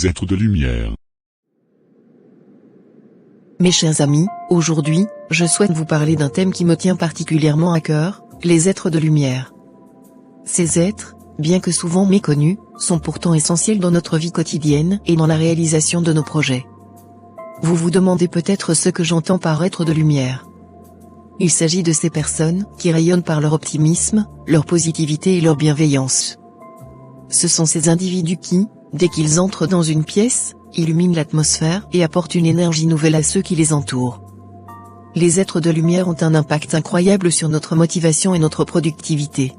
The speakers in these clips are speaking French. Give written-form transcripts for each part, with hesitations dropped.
les êtres de lumière. Mes chers amis, aujourd'hui, je souhaite vous parler d'un thème qui me tient particulièrement à cœur, les êtres de lumière. Ces êtres, bien que souvent méconnus, sont pourtant essentiels dans notre vie quotidienne et dans la réalisation de nos projets. Vous vous demandez peut-être ce que j'entends par être de lumière. Il s'agit de ces personnes qui rayonnent par leur optimisme, leur positivité et leur bienveillance. Ce sont ces individus qui, dès qu'ils entrent dans une pièce, illuminent l'atmosphère et apportent une énergie nouvelle à ceux qui les entourent. Les êtres de lumière ont un impact incroyable sur notre motivation et notre productivité.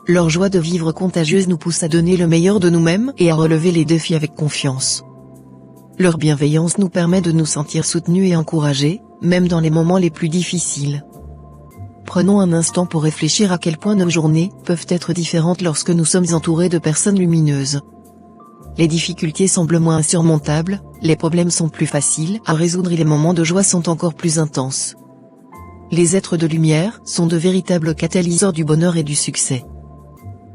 Leur joie de vivre contagieuse nous pousse à donner le meilleur de nous-mêmes et à relever les défis avec confiance. Leur bienveillance nous permet de nous sentir soutenus et encouragés, même dans les moments les plus difficiles. Prenons un instant pour réfléchir à quel point nos journées peuvent être différentes lorsque nous sommes entourés de personnes lumineuses. Les difficultés semblent moins insurmontables, les problèmes sont plus faciles à résoudre et les moments de joie sont encore plus intenses. Les êtres de lumière sont de véritables catalyseurs du bonheur et du succès.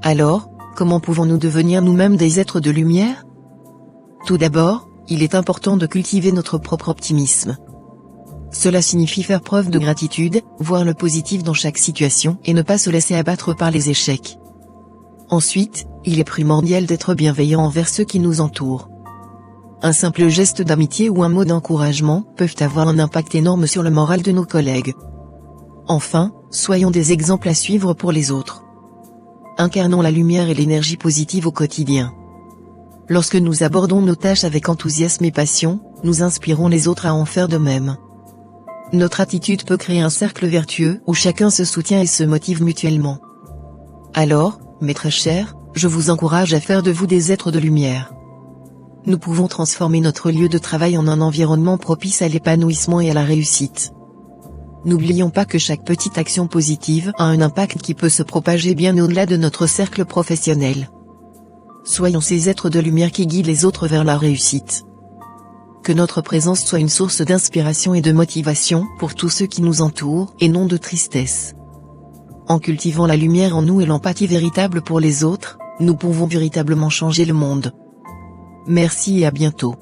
Alors, comment pouvons-nous devenir nous-mêmes des êtres de lumière ? Tout d'abord, il est important de cultiver notre propre optimisme. Cela signifie faire preuve de gratitude, voir le positif dans chaque situation et ne pas se laisser abattre par les échecs. Ensuite, il est primordial d'être bienveillant envers ceux qui nous entourent. Un simple geste d'amitié ou un mot d'encouragement peuvent avoir un impact énorme sur le moral de nos collègues. Enfin, soyons des exemples à suivre pour les autres. Incarnons la lumière et l'énergie positive au quotidien. Lorsque nous abordons nos tâches avec enthousiasme et passion, nous inspirons les autres à en faire de même. Notre attitude peut créer un cercle vertueux où chacun se soutient et se motive mutuellement. Alors, mes très chers, je vous encourage à faire de vous des êtres de lumière. Nous pouvons transformer notre lieu de travail en un environnement propice à l'épanouissement et à la réussite. N'oublions pas que chaque petite action positive a un impact qui peut se propager bien au-delà de notre cercle professionnel. Soyons ces êtres de lumière qui guident les autres vers la réussite. Que notre présence soit une source d'inspiration et de motivation pour tous ceux qui nous entourent et non de tristesse. En cultivant la lumière en nous et l'empathie véritable pour les autres, nous pouvons véritablement changer le monde. Merci et à bientôt.